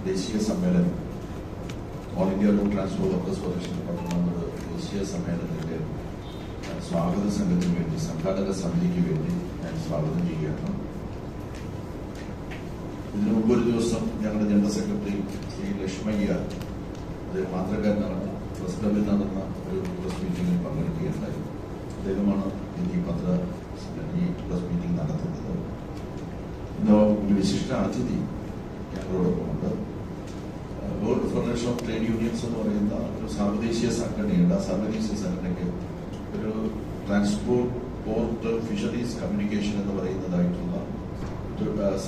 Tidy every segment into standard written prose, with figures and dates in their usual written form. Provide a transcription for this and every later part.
ദേശീയ സമ്മേളനം all India road transport workers federation പട്ടണങ്ങളുടെ ദേശീയ സമ്മേളനത്തിന്റെ സ്വാഗത സംഘത്തിന് വേണ്ടി സംഘാടക സമിതിക്ക് വേണ്ടി ഞാൻ സ്വാഗതം ചെയ്യുകയാണ്. ഇതിനു മുമ്പ് ഒരു ദിവസം ഞങ്ങളുടെ ജനറൽ സെക്രട്ടറി ശ്രീ ലക്ഷ്മയ്യ, അദ്ദേഹം മാത്രക്കാരനാണ്, പ്രസ് ക്ലബിൽ നടന്ന ഒരു പ്രസ് മീറ്റിംഗിൽ പങ്കെടുക്കുകയുണ്ടായി. അദ്ദേഹമാണ് ഇന്ന് ഈ പ്രസ് മീറ്റിംഗ് നടത്തുന്നത്. ഇന്ന് ഒരു വിശിഷ്ട അതിഥി ഞങ്ങളോടൊപ്പമുണ്ട്. World federation of trade unions എന്ന് പറയുന്ന ഒരു സാർവദേശീയ സംഘടനയുണ്ട്. ആ സാർവദേശീയ സംഘടനയ്ക്ക് ഒരു ട്രാൻസ്പോർട്ട്, പോർട്ട്, ഫിഷറീസ്, കമ്മ്യൂണിക്കേഷൻ എന്ന് പറയുന്നതായിട്ടുള്ള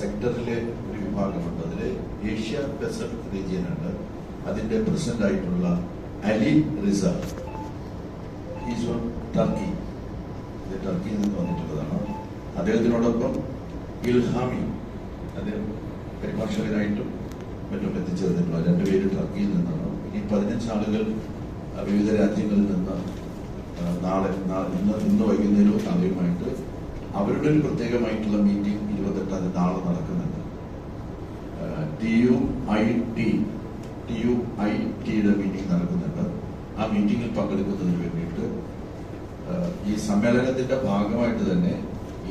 സെക്ടറിലെ ഒരു വിഭാഗമുണ്ട്. അതിൽ ഏഷ്യ പസഫിക് റീജിയൻ ഉണ്ട്. അതിന്റെ പ്രസിഡന്റ് ആയിട്ടുള്ള അലി റിസ, ഈസ് ഫ്രം ടർക്കി. ഇത് ടർക്കിയിൽ നിന്ന് വന്നിട്ടുള്ളതാണ്. അദ്ദേഹത്തിനോടൊപ്പം ഇൽഹാമി, അദ്ദേഹം പരിഭാഷകരായിട്ടും മറ്റും എത്തിച്ചേർന്നിട്ടുള്ള രണ്ടുപേര് ടർക്കിയിൽ നിന്നാണ്. ഈ 15 ആളുകൾ വിവിധ രാജ്യങ്ങളിൽ നിന്ന് ഇന്ന് വൈകുന്നേരവും നാളെയുമായിട്ട് അവരുടെ ഒരു പ്രത്യേകമായിട്ടുള്ള മീറ്റിംഗ് 28 നാളെ നടക്കുന്നുണ്ട്. TUIT മീറ്റിംഗ് നടക്കുന്നുണ്ട്. ആ മീറ്റിംഗിൽ പങ്കെടുക്കുന്നതിന് വേണ്ടിയിട്ട് ഈ സമ്മേളനത്തിന്റെ ഭാഗമായിട്ട് തന്നെ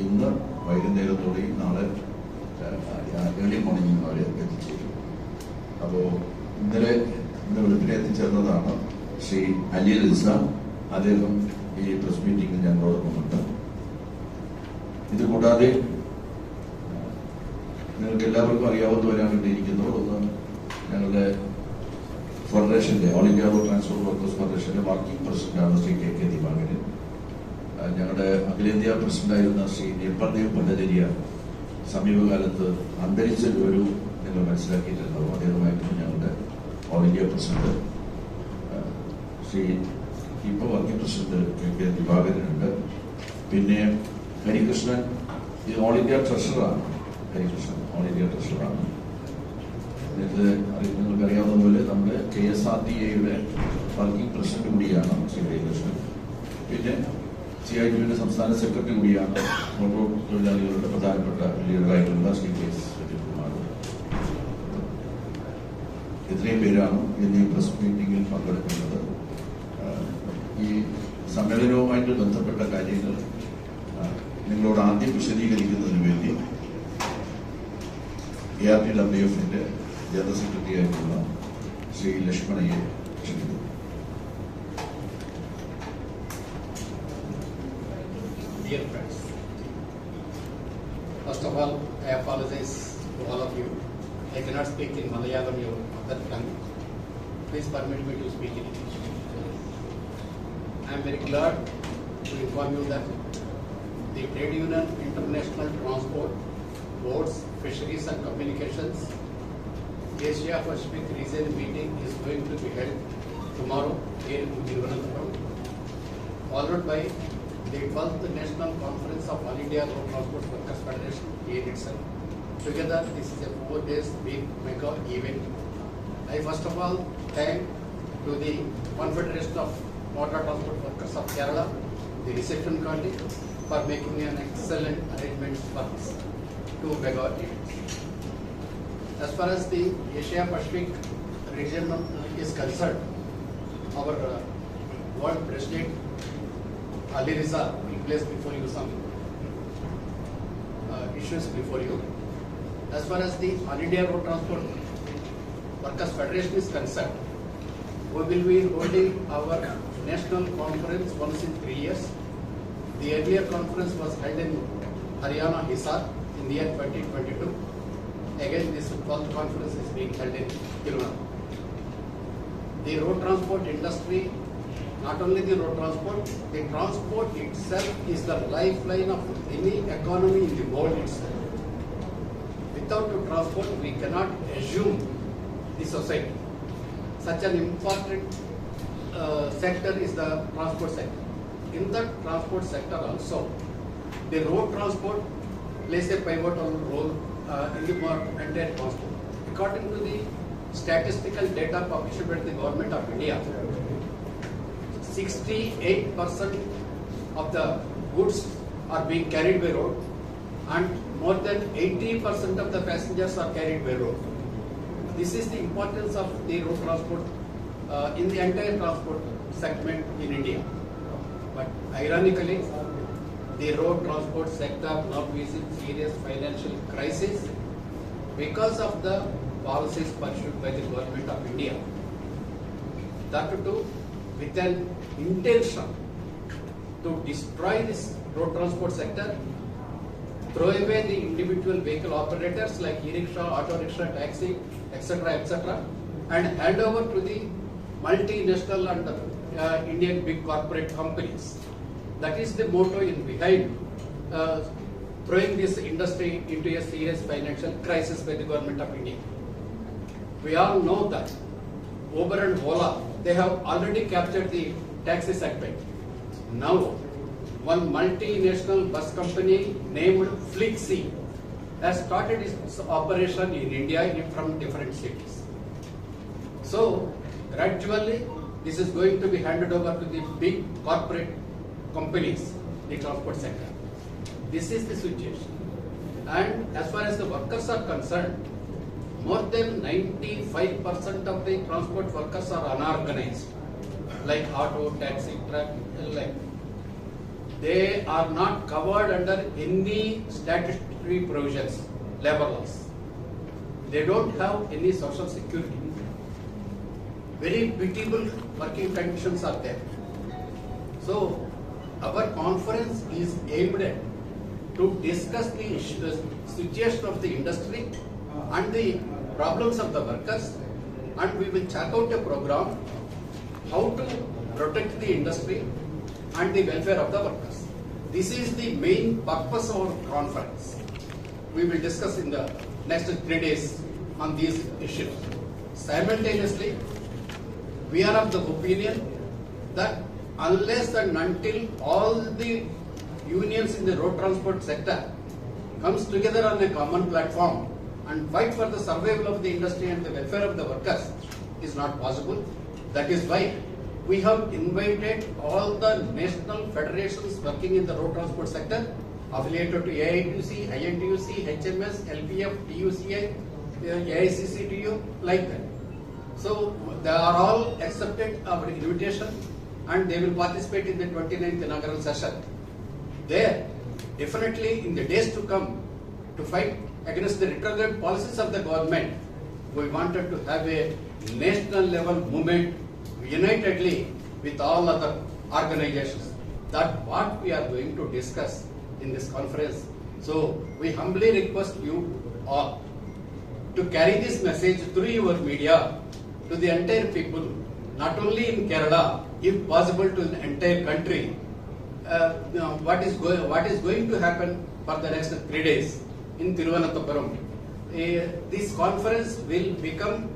ഇന്ന് വൈകുന്നേരത്തോടെയും നാളെ ഏർലി മോർണിംഗ് അവരെ എത്തിച്ചേരും. അപ്പോൾ ഇന്ന് വെളുപ്പിനെ എത്തിച്ചേർന്നതാണ് ശ്രീ അലി റിസ. അദ്ദേഹം ഈ പ്രസ് മീറ്റിംഗിൽ ഞങ്ങളോടൊപ്പമുണ്ട്. ഇതുകൂടാതെ നിങ്ങൾക്ക് എല്ലാവർക്കും അറിയാവുന്നവരാണ് ഇവിടെ ഇരിക്കുന്നത്. ഒന്ന് ഞങ്ങളുടെ ഫെഡറേഷന്റെ all India road transport workers ഫെഡറേഷന്റെ വർക്കിംഗ് പ്രസിഡന്റാണ് ശ്രീ KK ദിവാകരൻ. ഞങ്ങളുടെ അഖിലേന്ത്യാ പ്രസിഡന്റായിരുന്ന ശ്രീ നിർപ്പദേവ് ഭട്ടതിരിയ സമീപകാലത്ത് അന്തരിച്ച ഒരു നിങ്ങൾ മനസ്സിലാക്കിയിട്ടുണ്ടാവും. അദ്ദേഹമായിരുന്നു ഞങ്ങളുടെ ഓൾ ഇന്ത്യ പ്രസിഡന്റ്. ശ്രീ ഇപ്പോൾ വർക്കിംഗ് പ്രസിഡന്റ് KK ദിവാകരനുണ്ട്. പിന്നെ ഹരികൃഷ്ണൻ, ഇത് ഓൾ ഇന്ത്യ ട്രഷറാണ്. ഹരികൃഷ്ണൻ ഓൾ ഇന്ത്യ ട്രഷറാണ്. നിങ്ങൾക്ക് അറിയാവുന്നതുപോലെ നമ്മുടെ KSRTAയുടെ വർക്കിംഗ് പ്രസിഡന്റ് കൂടിയാണ് ശ്രീ ഹരികൃഷ്ണൻ. പിന്നെ CITയുടെ സംസ്ഥാന സെക്രട്ടറി കൂടിയാണ്. ഓട്ടോ തൊഴിലാളികളുടെ പ്രധാനപ്പെട്ട ലീഡറായിട്ടുള്ള ശ്രീ KS സുനിൽകുമാർ. ഇത്രയും പേരാണ് ഇന്ന് ഈ പ്രസ് മീറ്റിംഗിൽ പങ്കെടുക്കുന്നത്. ഈ സമ്മേളനവുമായിട്ട് ബന്ധപ്പെട്ട കാര്യങ്ങൾ നിങ്ങളോട് ആദ്യം വിശദീകരിക്കുന്നതിന് വേണ്ടി ARTWFന്റെ ജനറൽ സെക്രട്ടറി ആയിട്ടുള്ള ശ്രീ ലക്ഷ്മണയെ ക്ഷണിക്കുന്നു. Dear friends, first of all, I apologize to all of you. I cannot speak in Malayalam, your mother tongue. Please permit me to speak in English. I am very glad to inform you that the Trade Union International Transport, Ports, Fisheries and Communications Asia Pacific Region meeting is going to be held tomorrow here in Thiruvananthapuram, followed by the 12th National Conference of All India Road Transport Workers Federation here itself. Together, this is a 4 days big mega event. I first of all thank to the Confederation of Motor Transport Workers of Kerala, the reception committee, for making an excellent arrangement for this 2 mega events. As far as the Asia Pacific region is concerned, our World President Ali Riza will place before you some issues before you. As far as the All India Road Transport Workers Federation is concerned, we will be holding our national conference once in 3 years. The earlier conference was held in Haryana, Hisar in the year 2022. Again, this 12th conference is being held in Thiruvananthapuram. The road transport industry, not only the road transport, the transport itself is the lifeline of any economy in the world itself. Without the transport, we cannot assume the society. Such an important sector is the transport sector. In the transport sector also, the road transport plays a pivotal role in the entire transport. According to the statistical data published by the Government of India, 68% of the goods are being carried by road and more than 80% of the passengers are carried by road. this is the importance of the road transport in the entire transport segment in India. But ironically, the road transport sector now faces serious financial crisis because of the policies pursued by the government of India. That too with an intention to destroy this road transport sector, throw away the individual vehicle operators like e-rickshaw, auto rickshaw, taxi, etc., and hand over to the multinational and Indian big corporate companies. That is the motto behind throwing this industry into a serious financial crisis by the government of India. We all know that Uber and Ola, they have already captured the taxi segment. Now, one multinational bus company named Flixi has started its operation in India from different cities. So, gradually, this is going to be handed over to the big corporate companies, the transport sector. This is the situation. And as far as the workers are concerned, more than 95% of the transport workers are unorganized, like auto, taxi, truck, like. They are not covered under any statutory provisions, labor laws. They don't have any social security. Very pitiable working conditions are there. So, our conference is aimed at to discuss the situation of the industry and the problems of the workers, and we will check out a program how to protect the industry and the welfare of the workers. This is the main purpose of our conference. We will discuss in the next 3 days on these issues. Simultaneously, we are of the opinion that unless and until all the unions in the road transport sector comes together on a common platform and fight for the survival of the industry and the welfare of the workers is not possible. That is why we have invited all the national federations working in the road transport sector, affiliated to AITUC, INTUC, HMS, LPF, TUCI, AICCTU, like that. So they are all accepted our invitation and they will participate in the 29th inaugural session. There, definitely in the days to come, to fight against the retrograde policies of the government, we wanted to have a national level movement unitedly with all other organizations. That's what we are going to discuss in this conference. So we humbly request you all to carry this message through your media to the entire people, not only in Kerala, if possible to the entire country. What is going to happen for the next 3 days in Thiruvananthapuram. This conference will become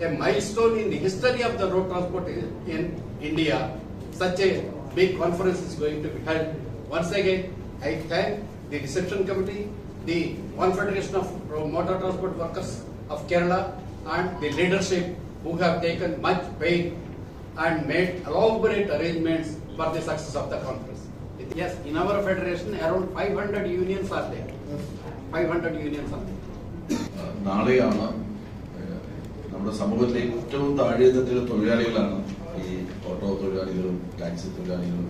a milestone in the history of the road transport in India. Such a big conference is going to be held. Once again, I thank the reception committee, the Confederation of Motor Transport Workers of Kerala, and the leadership who have taken much pain and made elaborate arrangements for the success of the conference. Yes, in our federation, around 500 unions are there. 500 unions are there. നാളെയാണ് നമ്മുടെ സമൂഹത്തിലെ ഏറ്റവും താഴെത്തട്ടിലെ തൊഴിലാളികളാണ് ഈ auto തൊഴിലാളികളും taxi തൊഴിലാളികളും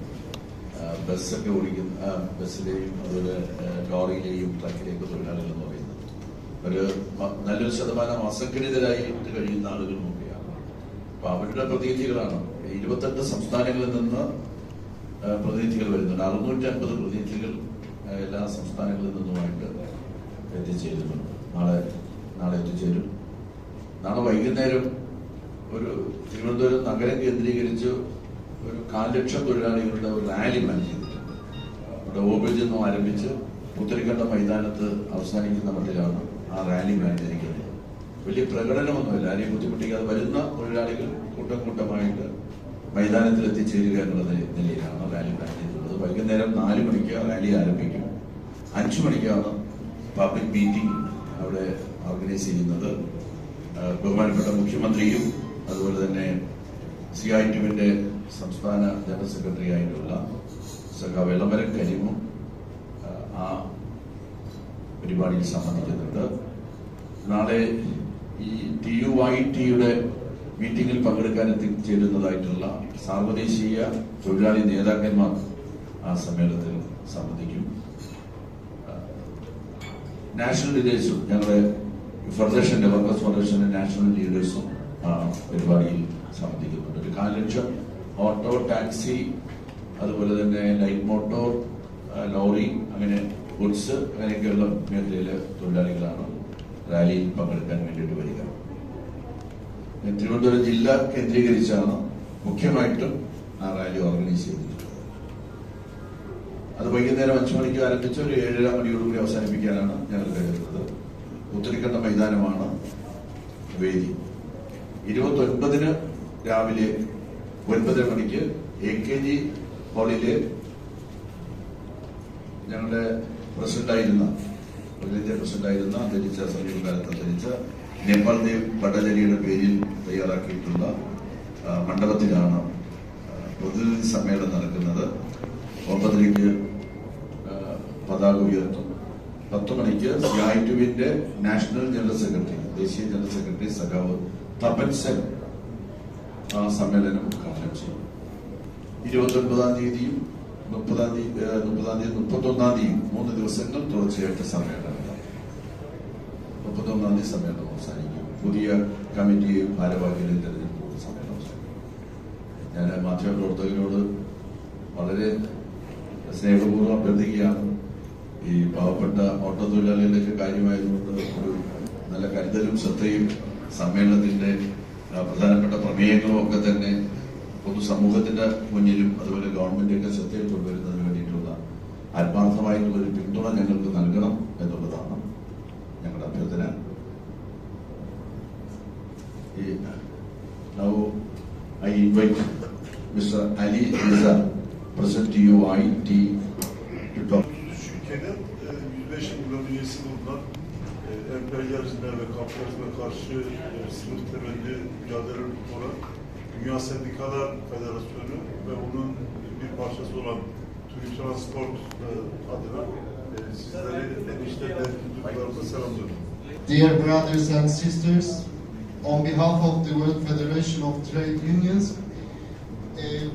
ബസ്സൊക്കെ ഓടിക്കുന്ന ബസ്സിലെയും അതുപോലെ ലോറിയിലെയും ട്രക്കിലെയും ഒക്കെ തൊഴിലാളികൾ എന്ന് പറയുന്നത് ഒരു നല്ലൊരു ശതമാനം അസംഘടിതരായിട്ട് കഴിയുന്ന ആളുകൾ നോക്കുകയാണ്. അപ്പൊ അവരുടെ പ്രതിനിധികളാണ് 28 സംസ്ഥാനങ്ങളിൽ നിന്ന് പ്രതിനിധികൾ വരുന്നുണ്ട്. 650 പ്രതിനിധികൾ എല്ലാ സംസ്ഥാനങ്ങളിൽ നിന്നുമായിട്ട് എത്തിച്ചേരുന്നുണ്ട്. നാളെ എത്തിച്ചേരും. നാളെ വൈകുന്നേരം ഒരു തിരുവനന്തപുരം നഗരം കേന്ദ്രീകരിച്ച് ഒരു 4 ലക്ഷം തൊഴിലാളികളുടെ ഒരു റാലി പ്ലാൻ ചെയ്തിട്ടുണ്ട്. ഇവിടെ ഓബേജിൽ നിന്നും ആരംഭിച്ച് പുത്തരിക്കണ്ട മൈതാനത്ത് അവസാനിക്കുന്ന മട്ടിലാണ് ആ റാലി പ്ലാൻ ചെയ്തിരിക്കുന്നത്. വലിയ പ്രകടനമൊന്നുമില്ല, ആരെയും ബുദ്ധിമുട്ടിക്കാതെ വരുന്ന തൊഴിലാളികൾ കൂട്ടം കൂട്ടമായിട്ട് മൈതാനത്തിൽ എത്തിച്ചേരുക എന്നുള്ള നിലയിലാണ് റാലി പ്ലാൻ ചെയ്തിട്ടുള്ളത്. വൈകുന്നേരം 4 മണിക്ക് റാലി ആരംഭിക്കും. 5 മണിക്കാണ് പബ്ലിക് മീറ്റിംഗ് അവിടെ ഓർഗനൈസ് ചെയ്യുന്നത്. ബഹുമാനപ്പെട്ട മുഖ്യമന്ത്രിയും അതുപോലെ തന്നെ CITUവിന്റെ സംസ്ഥാന ജനറൽ സെക്രട്ടറി ആയിട്ടുള്ള സഖാവ് വെള്ളമരം കരീമും ആ പരിപാടിയിൽ സംബന്ധിക്കുന്നുണ്ട്. നാളെ ഈ TUIT-യുടെ മീറ്റിംഗിൽ പങ്കെടുക്കാൻ എത്തിച്ചേരുന്നതായിട്ടുള്ള സാർവദേശീയ തൊഴിലാളി നേതാക്കന്മാർ ആ സമ്മേളനത്തിൽ സംബന്ധിക്കും. നാഷണൽ ലീഡേഴ്സും ഞങ്ങളുടെ ഫെഡറേഷന്റെ വർക്കേഴ്സ് ഫെഡറേഷന്റെ നാഷണൽ ലീഡേഴ്സും പരിപാടിയിൽ സംബന്ധിക്കുന്നുണ്ട്. ഒരു 4 ലക്ഷം ഓട്ടോ, ടാക്സി, അതുപോലെ തന്നെ ലൈറ്റ് മോട്ടോർ, ലോറി, അങ്ങനെ ഗുഡ്സ്, അങ്ങനെയൊക്കെയുള്ള മേഖലയിലെ തൊഴിലാളികളാണ് റാലിയിൽ പങ്കെടുക്കാൻ വേണ്ടിയിട്ട് വരിക. തിരുവനന്തപുരം ജില്ല കേന്ദ്രീകരിച്ചാണ് മുഖ്യമായിട്ടും ആ റാലി ഓർഗനൈസ് ചെയ്തിട്ടുള്ളത്. അത് വൈകുന്നേരം 5 മണിക്ക് ആരംഭിച്ച് ഒരു 7:30 മണിയോടുകൂടി അവസാനിപ്പിക്കാനാണ് ഞങ്ങൾ കരുതുന്നത്. പുത്തരിക്കണ്ട മൈതാനമാണ് വേദി. 29-ന് രാവിലെ 9:30 മണിക്ക് AKG ഹാളിലെ ഞങ്ങളുടെ പ്രസിഡന്റായിരുന്ന അന്തരിച്ച സമീപകാലത്ത് അന്തരിച്ച നേപ്പാൾ ദേവ് ഭട്ടചാര്യയുടെ പേരിൽ തയ്യാറാക്കിയിട്ടുള്ള മണ്ഡപത്തിലാണ് പ്രതിനിധി സമ്മേളനം നടക്കുന്നത്. 9:30-ക്ക് പതാക ഉയർത്തും. 10 മണിക്ക് CITUവിന്റെ നാഷണൽ ജനറൽ സെക്രട്ടറി, ദേശീയ ജനറൽ സെക്രട്ടറി സഖാവ് തപൻ സെൻ ആ സമ്മേളനം ഉദ്ഘാടനം ചെയ്യും. 29-ാം തീയതിയും 30-ാം തീയതി 31-ാം തീയതിയും 3 ദിവസങ്ങൾ തുടർച്ചയായിട്ട് സമ്മേളനം. 31-ാം തീയതി സമ്മേളനം അവസാനിക്കും. പുതിയ കമ്മിറ്റിയെയും ഭാരവാഹികളെയും തെരഞ്ഞെടുക്കുന്ന സമ്മേളനം അവസാനിക്കും. ഞാൻ മാധ്യമപ്രവർത്തകരോട് വളരെ സ്നേഹപൂർവ്വം അഭ്യർത്ഥിക്കുകയാണ്. ഈ പാവപ്പെട്ട ഓട്ടോ തൊഴിലാളികളുടെ കാര്യമായതുകൊണ്ട് ഒരു നല്ല കരുതലും ശ്രദ്ധയും സമ്മേളനത്തിന്റെ പ്രധാനപ്പെട്ട പ്രമേയങ്ങളും ഒക്കെ തന്നെ പൊതുസമൂഹത്തിന്റെ മുന്നിലും അതുപോലെ ഗവൺമെന്റിന്റെ ശ്രദ്ധയിൽ കൊണ്ടുവരുന്നതിന് വേണ്ടിയിട്ടുള്ള ആത്മാർത്ഥമായിട്ടുള്ള ഒരു പിന്തുണ ഞങ്ങൾക്ക് നൽകണം എന്നുള്ളതാണ് ഞങ്ങളുടെ അഭ്യർത്ഥന. Now I invite Mr. Ali Riza, President TUIT, to talk. Türkiye'nin 105 milyon üyesi bulunan emperyalizme ve kapitalizme karşı sınıf temelli mücadele olan Dünya Sendikalar Federasyonu ve onun bir parçası olan Türk Transport adına sizleri en içten duygularımla selamlıyorum. Dear brothers and sisters, on behalf of the World Federation of Trade Unions,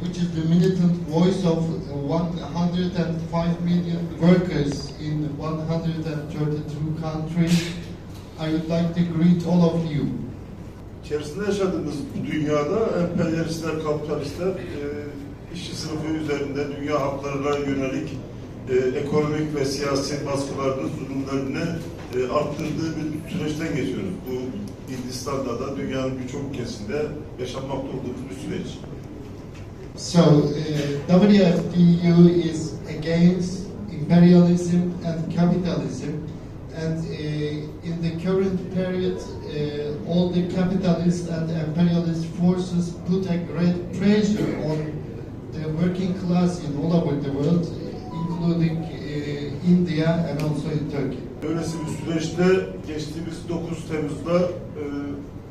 which is the militant voice of 105 million workers in 132 countries, I would like to greet all of you. İçerisinde yaşadığımız bu dünyada emperyalistler, kapitalistler işçi sınıfı üzerinde dünya haklarına yönelik ekonomik ve siyasi baskılarını, zulümlerini arttırdığı bir süreçten geçiyoruz. Bu Hindistan'da da dünyanın birçok kesiminde yaşanmakta olduğumuz bir süreç. So, WFDU is against imperialism and capitalism, and in the current period, all the capitalist and imperialist forces put a great pressure on the working class in all over the world, including India and also in Turkey. Böylesi bir süreçte geçtiğimiz 9 Temmuz'da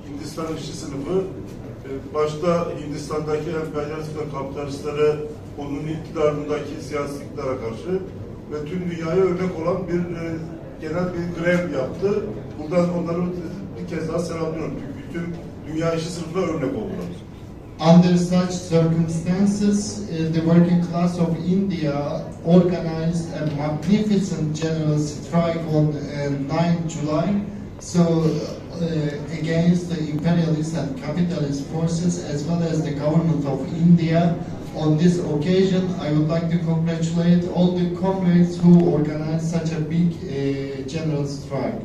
Hindistan işçi sınıfı başta Hindistan'daki emperyalist ve kapitalistlere, onun iktidarındaki siyasi iktidara karşı ve tüm dünyaya örnek olan bir genel bir grev yaptı. Buradan onları bir kez daha selamlıyorum. Çünkü tüm dünya işçi sınıfına örnek oldular. Under such circumstances, the working class of India organized a magnificent general strike on 9 July. So, against the imperialist and capitalist forces as well as the government of India. On this occasion, I would like to congratulate all the comrades who organized such a big general strike.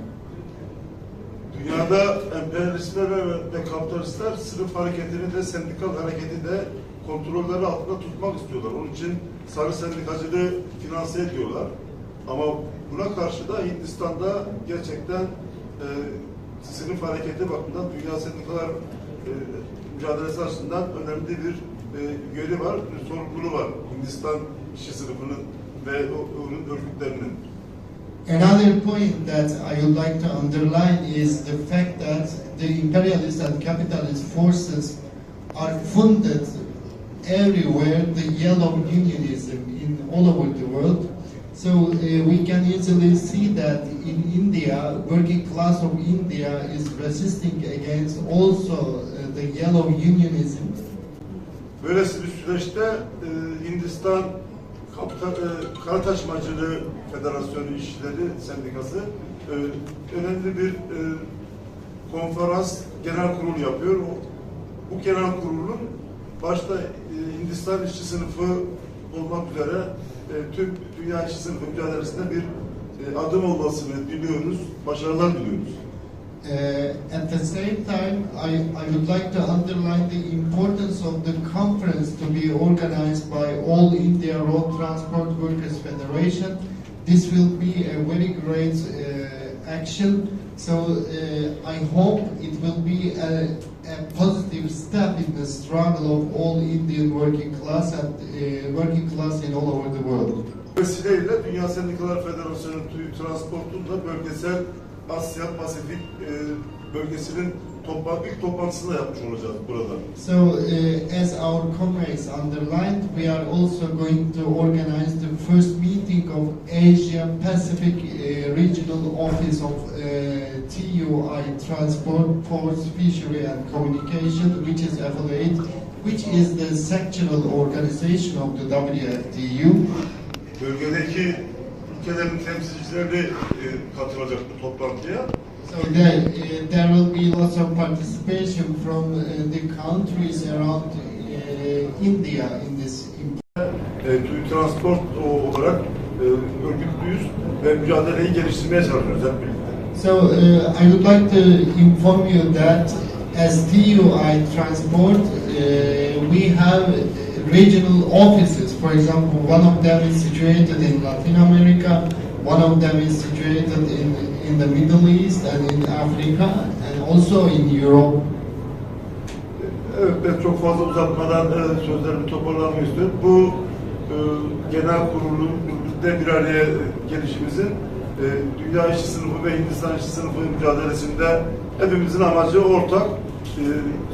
Dünyada emperyalistler ve kapitalistler sınıf hareketini de sendikal hareketi de kontrolleri altında tutmak istiyorlar. Onun için sarı sendikacılığı finanse ediyorlar. Ama buna karşı da Hindistan'da gerçekten sınıf hareketi bakımından dünya sendikalar mücadelesi açısından önemli bir yönü var, bir sorumluluğu var Hindistan işçi sınıfının ve onun örgütlerinin. Another point that I would like to underline is the fact that the imperialist and capitalist forces are funded everywhere, the yellow unionism in all over the world. So we can easily see that in India, working class of India is resisting against also the yellow unionism. Böylesi bir süreçte Hindistan Kara Taşımacılığı Federasyonu İşçileri Sendikası önemli bir konferans, genel kurul yapıyor. Bu genel kurulun başta Hindistan işçi sınıfı olmak üzere tüm dünya işçi sınıfı mücadelesinde bir adım olmasını diliyoruz, başarılar diliyoruz. At the same time, I would like to underline the importance of the conference to be organized by All India Road Transport Workers Federation. This will be a very great action. So I hope it will be a positive step in the struggle of all Indian working class and working class in all over the world. Bu vesileyle Dünya Sendikalar Federasyonu TÜİ Transport'un da bölgesel Asya Pasifik bölgesinin ilk toplantısını da yapmış olacağız burada. So as our comrades underlined, we are also going to organize the first meeting of Asia Pacific Regional Office of TUI Transport, Ports, Fishery and Communication, which is affiliate, which is the sectional organization of the WFTU. Bölgedeki ülkelerin temsilcileri katılacak bu toplantıya. So there will be lots of participation from the countries around India in this. TÜİ Transport olarak örgütlüyüz ve mücadeleyi geliştirmeye çalışıyoruz hep birlikte. So I would like to inform you that as TUI Transport, we have regional offices. For example, one of them is situated in Latin America, one of them is situated in the Middle East and in Africa, and also in Europe. Evet, ben çok fazla uzatmadan sözlerimi toparlamak istiyorum. Bu genel kurulun bir araya gelişimizin dünya işçi sınıfı ve Hindistan işçi sınıfı mücadelesinde hepimizin amacı ortak,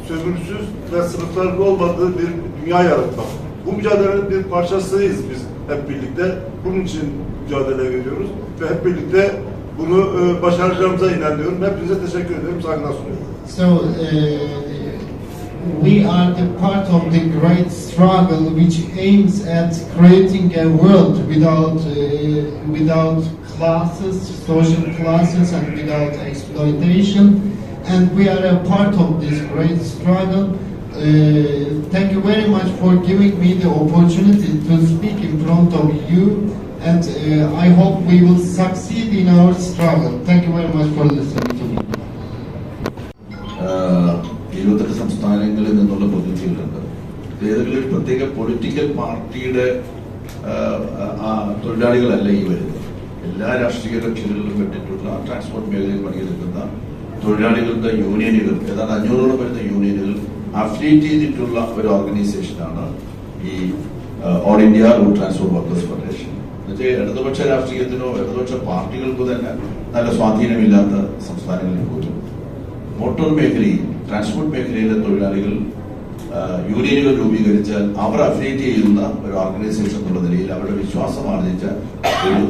sömürüsüz ve sınıfların olmadığı bir dünya yaratmak. Bu mücadelenin bir parçasıyız biz hep birlikte. Bunun için mücadele veriyoruz ve hep birlikte bunu başaracağımıza inanıyorum. Hepinize teşekkür ederim, saygılar sunuyorum. So we are the part of the great struggle which aims at creating a world without classes, social classes, and without exploitation. And we are a part of this great struggle. Thank you very much for giving me the opportunity to speak in front of you, and I hope we will succeed in our struggle. Thank you very much for listening to me. 28 സംസ്ഥാനങ്ങളിൽ നിന്നുള്ള പ്രതിനിധികളുണ്ട്. ഏതെങ്കിലും ഒരു പ്രത്യേക political പാർട്ടിയുടെ തൊഴിലാളികളല്ല ഈ വരുന്നത്. എല്ലാ രാഷ്ട്രീയ കക്ഷികളിലും പെട്ടിട്ടുള്ള ട്രാൻസ്പോർട്ട് മേഖലയിൽ പണിയെടുക്കുന്ന തൊഴിലാളികളുടെ യൂണിയനുകൾ, ഏതാണ്ട് 500ഓളം വരുന്ന യൂണിയനുകൾ അഫിലിയേറ്റ് ചെയ്തിട്ടുള്ള ഒരു ഓർഗനൈസേഷനാണ് ഈ all India road transport workers federation. എന്നുവെച്ചാൽ ഇടതുപക്ഷ രാഷ്ട്രീയത്തിനോ ഇടതുപക്ഷ പാർട്ടികൾക്കോ തന്നെ നല്ല സ്വാധീനമില്ലാത്ത സംസ്ഥാനങ്ങളിൽ പോലും മോട്ടോർ മേഖലയിൽ, ട്രാൻസ്പോർട്ട് മേഖലയിലെ തൊഴിലാളികൾ യൂണിയനുകൾ രൂപീകരിച്ചാൽ അവർ അഫിലിയേറ്റ് ചെയ്യുന്ന ഒരു ഓർഗനൈസേഷൻ എന്നുള്ള നിലയിൽ അവരുടെ വിശ്വാസം ആർജിച്ച ഒരു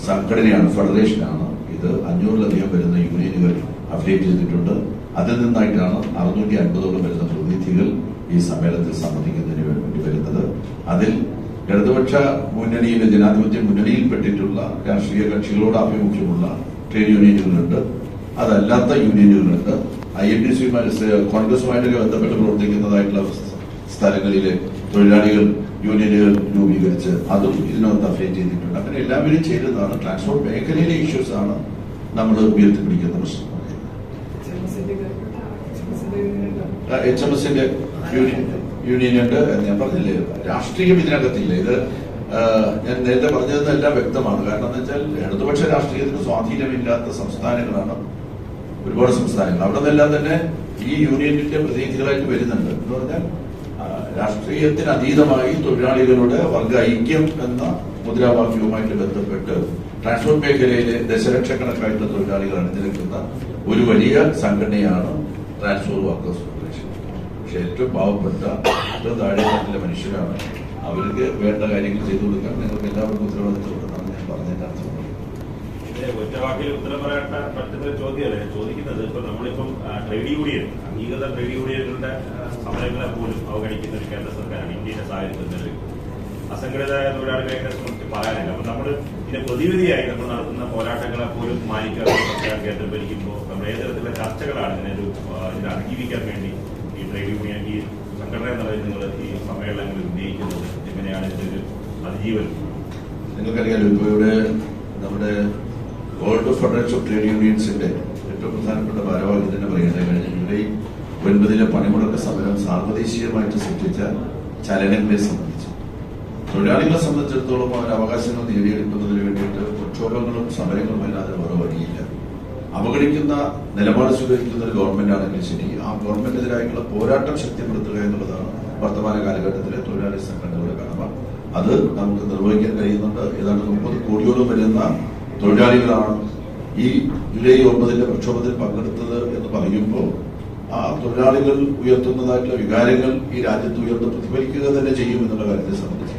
സംഘടനയാണ്, ഫെഡറേഷനാണ് ഇത്. 500-ലധികം വരുന്ന യൂണിയനുകൾ അഫിലിയേറ്റ് ചെയ്തിട്ടുണ്ട്. അതിൽ നിന്നായിട്ടാണ് 650ഓളം വരുന്ന പ്രതിനിധികൾ ഈ സമ്മേളനത്തിൽ സംബന്ധിക്കുന്നതിന് വേണ്ടി വരുന്നത്. അതിൽ ഇടതുപക്ഷ മുന്നണിയിലെ ജനാധിപത്യ മുന്നണിയിൽപ്പെട്ടിട്ടുള്ള രാഷ്ട്രീയ കക്ഷികളോട് ആഭിമുഖ്യമുള്ള ട്രേഡ് യൂണിയനുകളുണ്ട്, അതല്ലാത്ത യൂണിയനുകളുണ്ട്. കോൺഗ്രസുമായിട്ടൊക്കെ ബന്ധപ്പെട്ട് പ്രവർത്തിക്കുന്നതായിട്ടുള്ള സ്ഥലങ്ങളിലെ തൊഴിലാളികൾ യൂണിയനുകൾ രൂപീകരിച്ച് അതും ഇതിനകത്ത് അഫിലിയേറ്റ് ചെയ്തിട്ടുണ്ട്. അങ്ങനെ എല്ലാവരും ചേരുന്നതാണ്. ട്രാൻസ്പോർട്ട് മേഖലയിലെ ഇഷ്യൂസ് ആണ് നമ്മൾ ഉയർത്തിപ്പിടിക്കുന്ന പ്രശ്നം. HMSന്റെ യൂണിയനുണ്ട്. ഞാൻ പറഞ്ഞില്ലേ, രാഷ്ട്രീയം ഇതിനകത്തില്ല. ഇത് ഞാൻ നേരത്തെ പറഞ്ഞതെല്ലാം വ്യക്തമാണ്. കാരണം എന്താ വെച്ചാൽ ഇടതുപക്ഷ രാഷ്ട്രീയത്തിന് സ്വാധീനമില്ലാത്ത സംസ്ഥാനങ്ങളാണ് ഒരുപാട് സംസ്ഥാനങ്ങൾ. അവിടെ നിന്നെല്ലാം തന്നെ ഈ യൂണിയനിന്റെ പ്രതിനിധികളായിട്ട് വരുന്നുണ്ട്. എന്ന് പറഞ്ഞാൽ രാഷ്ട്രീയത്തിന് അതീതമായി തൊഴിലാളികളുടെ വർഗ ഐക്യം എന്ന മുദ്രാവാക്യവുമായിട്ട് ബന്ധപ്പെട്ട് ട്രാൻസ്പോർട്ട് മേഖലയിലെ ദശലക്ഷക്കണക്കായിട്ടുള്ള തൊഴിലാളികൾ അണിനിരക്കുന്ന ഒരു വലിയ സംഘടനയാണ് ട്രാൻസ്പോർട്ട് വർക്കേഴ്സ് ഫെഡറേഷൻ. പക്ഷെ ഏറ്റവും പാവപ്പെട്ട ഏറ്റവും താഴെത്തട്ടിലെ മനുഷ്യരാണ്. അവർക്ക് വേണ്ട കാര്യങ്ങൾ ചെയ്തു കൊടുക്കാൻ നിങ്ങൾക്ക് എല്ലാവർക്കും ഉത്തരവാദിത്തമുണ്ടെന്നാണ് ഞാൻ ഒറ്റ വാക്കിൽ ഉത്തരം പറയാൻ പറ്റുന്ന ഒരു ചോദ്യമല്ല ഞാൻ ചോദിക്കുന്നത്. ഇപ്പൊ നമ്മളിപ്പം ട്രേഡ് യൂണിയൻ, അംഗീകൃത ട്രേഡ് യൂണിയനുകളുടെ സമരങ്ങളെ പോലും അവഗണിക്കുന്ന ഒരു കേന്ദ്ര സർക്കാരാണ് ഇന്ത്യയുടെ സാഹചര്യത്തിൽ. അസംഘടിത തൊഴിലാളികളെ സംബന്ധിച്ച് പറയാനില്ല. അപ്പൊ നമ്മൾ ഇതിനെ പ്രതിവിധിയായി നമ്മൾ നടത്തുന്ന പോരാട്ടങ്ങളെ പോലും മാനിക്കാതെ സർക്കാർ കേന്ദ്രം ഭരിക്കുമ്പോൾ നമ്മൾ ഏത് തരത്തിലുള്ള ചർച്ചകളാണ് ഇതിനെ അതിജീവിക്കാൻ വേണ്ടി ഈ ട്രേഡ് യൂണിയൻ, ഈ സംഘടന എന്നുള്ളത് നിങ്ങൾ ഈ സമ്മേളനങ്ങളിൽ ഉന്നയിക്കുന്നത്? എങ്ങനെയാണ് ഇതിന്റെ ഒരു അതിജീവനം? നിങ്ങൾക്കറിയാലോ, ഇപ്പോൾ ഇവിടെ നമ്മുടെ വേൾഡ് ഫെഡറേഷൻ ഓഫ് ട്രേഡ് യൂണിയൻസിന്റെ ഏറ്റവും പ്രധാനപ്പെട്ട ഭാരവാഹി തന്നെ പറയുന്നത് കഴിഞ്ഞ ജൂലൈ 9 പണിമുടക്ക് സമരം സാർവദേശീയമായിട്ട് സൃഷ്ടിച്ച ചലനങ്ങളെ സംബന്ധിച്ച് തൊഴിലാളികളെ സംബന്ധിച്ചിടത്തോളം അവരുടെ അവകാശങ്ങൾ നേടിയെടുക്കുന്നതിന് വേണ്ടിയിട്ട് പ്രക്ഷോഭങ്ങളും സമരങ്ങളും അല്ലാതെ വേറെ വഴിയില്ല. അവഗണിക്കുന്ന നിലപാട് സ്വീകരിക്കുന്ന ഒരു ഗവൺമെന്റ് ആണെങ്കിൽ ശരി, ആ ഗവൺമെന്റിനെതിരായിട്ടുള്ള പോരാട്ടം ശക്തിപ്പെടുത്തുക എന്നുള്ളതാണ് വർത്തമാന കാലഘട്ടത്തിലെ തൊഴിലാളി സംഘടനകളുടെ കടമ. അത് നമുക്ക് നിർവഹിക്കാൻ കഴിയുന്നുണ്ട്. ഏതാണ്ട് 30 കോടിയോളം വരുന്ന തൊഴിലാളികളാണ് ഈ ജൂലൈ 9 പ്രക്ഷോഭത്തിൽ പങ്കെടുത്തത് എന്ന് പറയുമ്പോൾ ആ തൊഴിലാളികൾ ഉയർത്തുന്നതായിട്ടുള്ള വികാരങ്ങൾ ഈ രാജ്യത്ത് ഉയർന്ന് പ്രതിഫലിക്കുക തന്നെ ചെയ്യും എന്നുള്ള കാര്യത്തെ സംബന്ധിച്ച്